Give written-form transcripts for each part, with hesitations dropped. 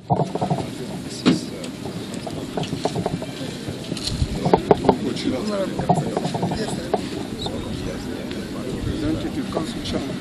Representative Council Chairman.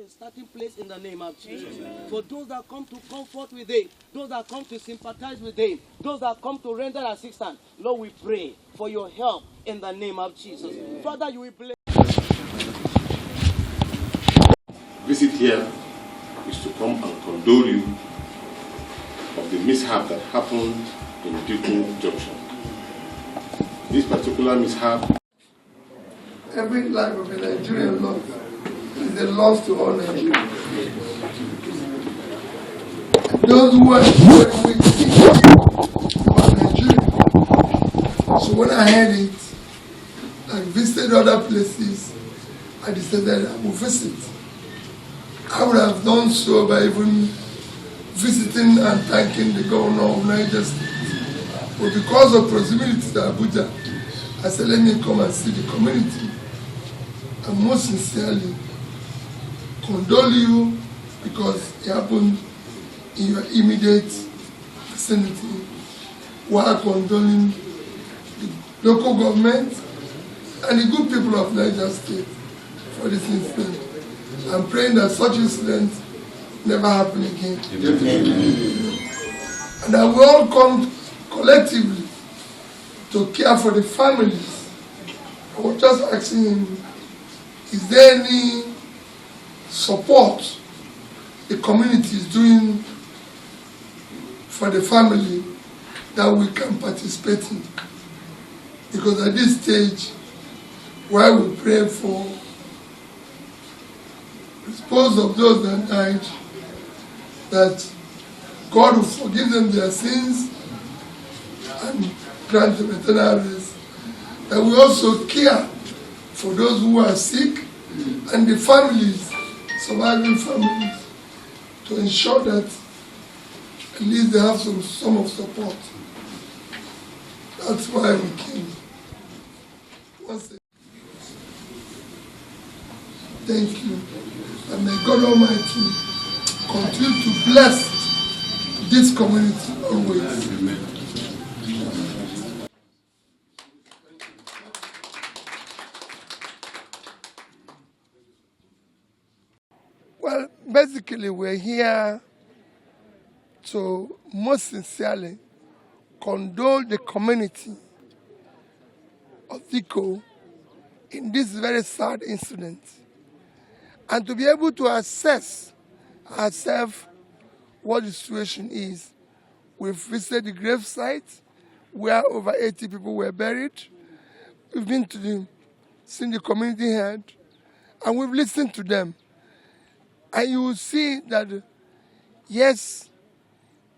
Starting place in the name of Jesus. For those that come to comfort with Him, those that come to sympathize with Him, those that come to render assistance, Lord, we pray for your help in the name of Jesus. Father, you will bless. Visit here is to come and condole you of the mishap that happened in Dikko Junction. This particular mishap. Every life of a Nigerian lost is a loss to all Nigerians. Those who are very weak about Nigeria. So when I heard it, I visited other places. I decided I would visit. I would have done so by even visiting and thanking the governor of Niger State. But because of proximity to Abuja, I said, let me come and see the community. And most sincerely condole you because it happened in your immediate vicinity, while condoling the local government and the good people of Niger State for this incident. I'm praying that such incidents never happen again. And that we all come collectively to care for the families. I was just asking him, is there any support the community is doing for the family that we can participate in? Because at this stage, while we pray for the souls of those that died, that God will forgive them their sins and grant them eternal rest, that we also care for those who are sick and the families, surviving families, to ensure that at least they have some of support. That's why we came. Once again, thank you. And may God Almighty continue to bless this community always. Amen. Well, basically, we're here to most sincerely condole the community of Dikko in this very sad incident, and to be able to assess ourselves what the situation is. We've visited the grave site where over 80 people were buried. We've been to seen the community head, and we've listened to them. And you will see that, yes,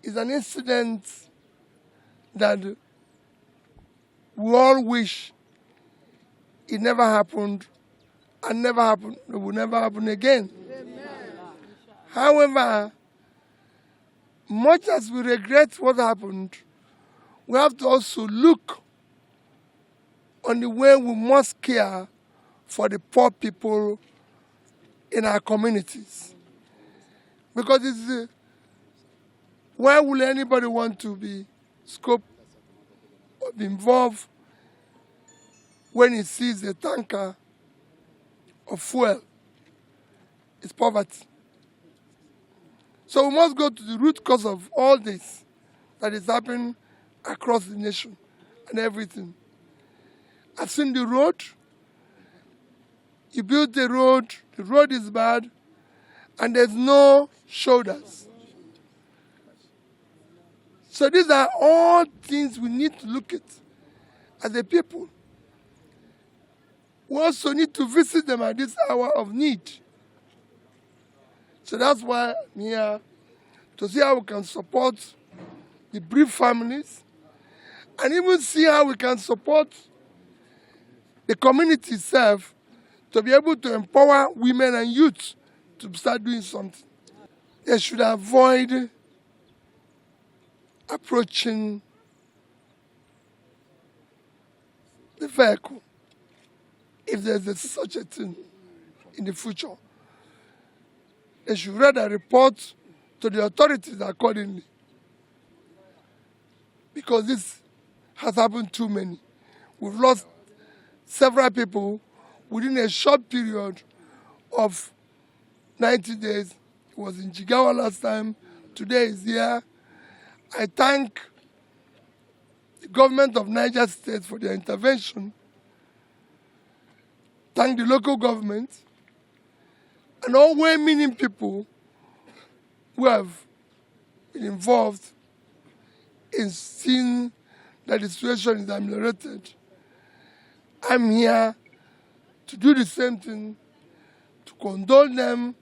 it's an incident that we all wish it never happened and it will never happen again. Amen. However, much as we regret what happened, we have to also look on the way we must care for the poor people in our communities. Because it's Why will anybody want to be scoped or be involved when he sees a tanker of fuel? It's poverty. So we must go to the root cause of all this that is happening across the nation and everything. I've seen the road. You build the road is bad, and there's no shoulders. So these are all things we need to look at as a people. We also need to visit them at this hour of need. So that's why I'm here, to see how we can support the bereaved families and even see how we can support the community itself to be able to empower women and youth to start doing something. They should avoid approaching the vehicle if there's such a thing in the future. They should rather report to the authorities accordingly, because this has happened too many. We've lost several people within a short period of 90 days. It was in Jigawa last time. Today is here. I thank the government of Niger State for their intervention. Thank the local government and all well-meaning people who have been involved in seeing that the situation is ameliorated. I'm here to do the same thing, to condole them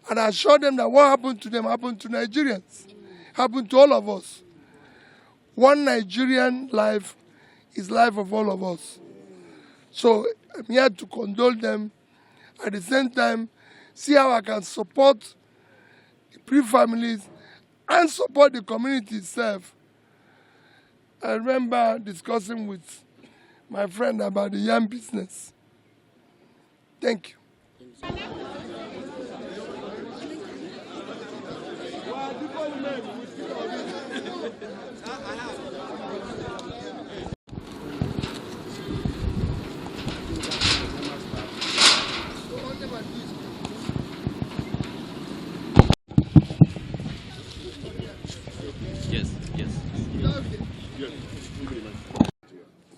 and assure them that what happened to them happened to Nigerians, happened to all of us. One Nigerian life is life of all of us. So I'm here to condole them. At the same time, see how I can support the bereaved families and support the community itself. I remember discussing with my friend about the yam business. Thank you.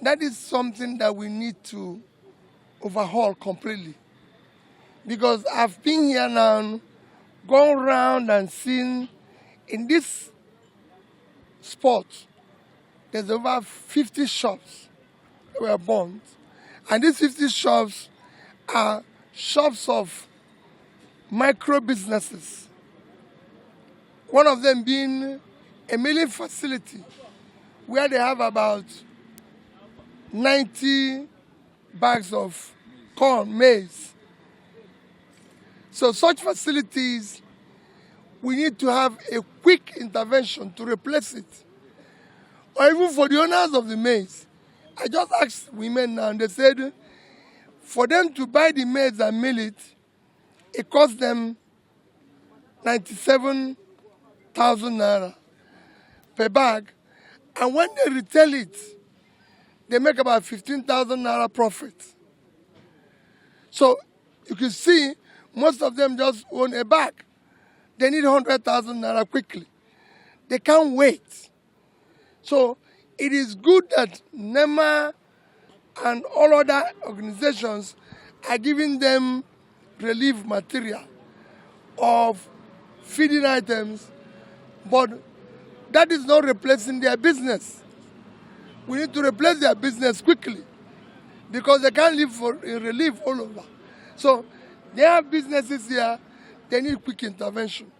That is something that we need to overhaul completely. Because I've been here now, gone around and seen in this spot, there's over 50 shops that were burned. And these 50 shops are shops of micro businesses. One of them being a milling facility where they have about 90 bags of corn, maize. So such facilities, we need to have a quick intervention to replace it. Or even for the owners of the maize. I just asked women now, and they said for them to buy the maize and mill it, it costs them 97,000 naira per bag. And when they retail it, they make about 15,000 naira profit. So you can see most of them just own a bag. They need 100,000 naira quickly. They can't wait. So it is good that NEMA and all other organizations are giving them relief material of feeding items, but that is not replacing their business. We need to replace their business quickly because they can't live in relief all over. So they have businesses here, they need quick intervention.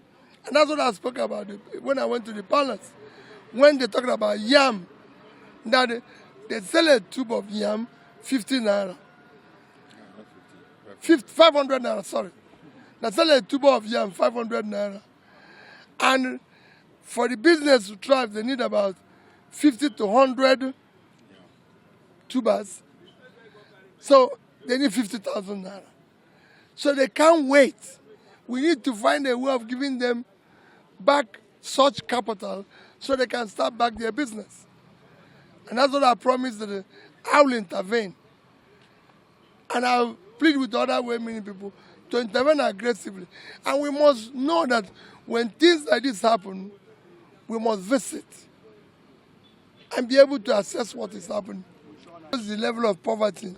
And that's what I spoke about when I went to the palace. When they talked about yam, that they sell a tube of yam, 50 naira. 500 naira, sorry. They sell a tube of yam, 500 naira. And for the business to thrive, they need about 50 to 100 tubers. So they need 50,000 naira. So they can't wait. We need to find a way of giving them back such capital so they can start back their business. And that's what I promised that I will intervene. And I'll plead with other well-meaning people to intervene aggressively. And we must know that when things like this happen, we must visit and be able to assess what is happening. What's the level of poverty?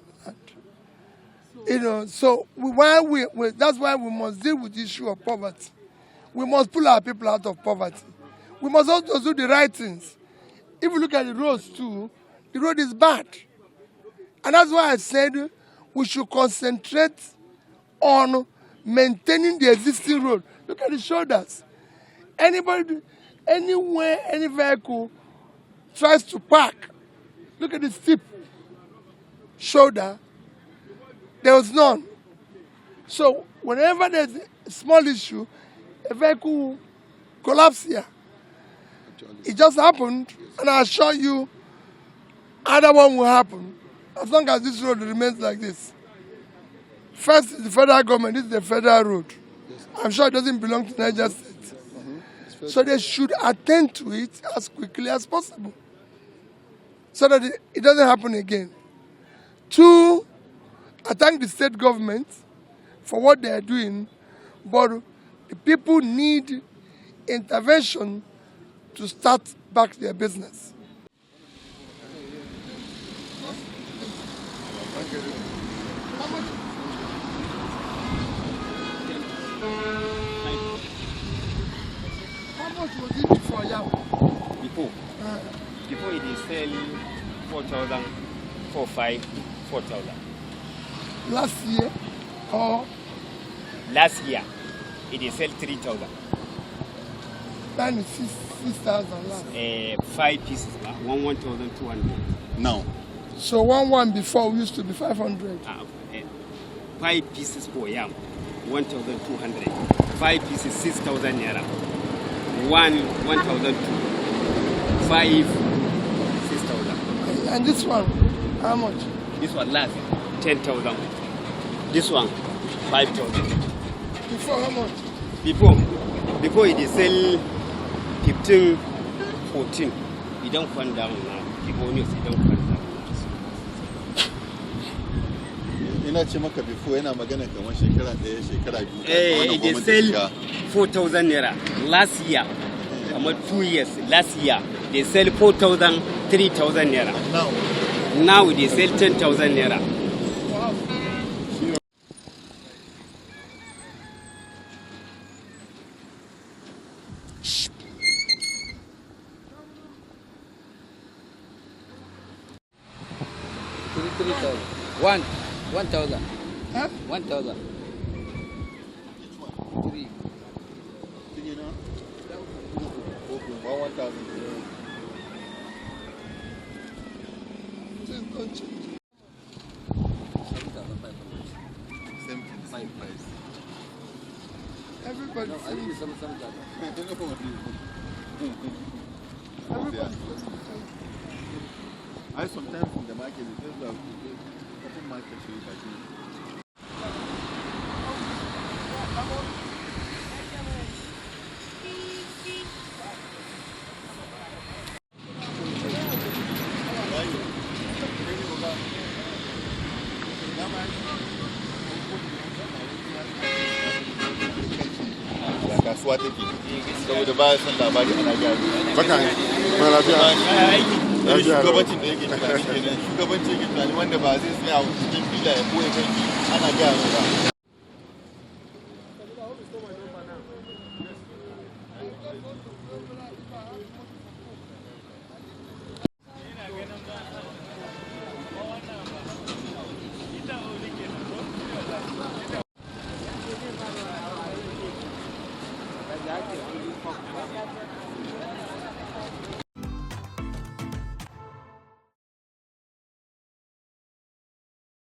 So that's why we must deal with the issue of poverty. We must pull our people out of poverty. We must also do the right things. If you look at the roads too, the road is bad. And that's why I said we should concentrate on maintaining the existing road. Look at the shoulders. Anybody, anywhere, any vehicle tries to park, look at the steep shoulder, there was none. So whenever there's a small issue, a vehicle will collapse here. It just happened, and I assure you, other one will happen as long as this road remains like this. First is the federal government, this is the federal road. I'm sure it doesn't belong to Niger State. So they should attend to it as quickly as possible so that it doesn't happen again. Two, I thank the state government for what they are doing, but the people need intervention to start back their business. How much was it before yam? Before it is selling 4,000, 4,000. Last year or? Last year, it is sell 3,000. That is 6,000 last. 5 pieces, 1,200. Now. So one before used to be 500. 5 pieces for yam, 1,200. 5 pieces, 6,000 naira. 1,200. 5, 6,000. And this one, how much? This one last 10,000. This one 5,000. Before how much? Before it is sell 15, 14. You don't come down now. People news, you don't come down. Ina ce maka before yana magana kamar shekara ɗaya shekara biyu. They sell 4,000 naira last year. About 2 years last year they sell 4,000, 3,000 naira. Now they sell 10,000 naira. Wow. One. 1,000. Huh? 1,000. Three. 1,000. Just don't change. 7,500. Same price. Everybody No, I think it's 7,000. Everybody. I sometimes in the market, it's just like open market, so you can see. Kasuwa take saboda ba san labari ana gyara Baka ma lafiya. shugabancin da yake tunani kenan shugabancin yake tunani wanda ba zai tsaya a cikin fila ya koya kanki ana gyara ba.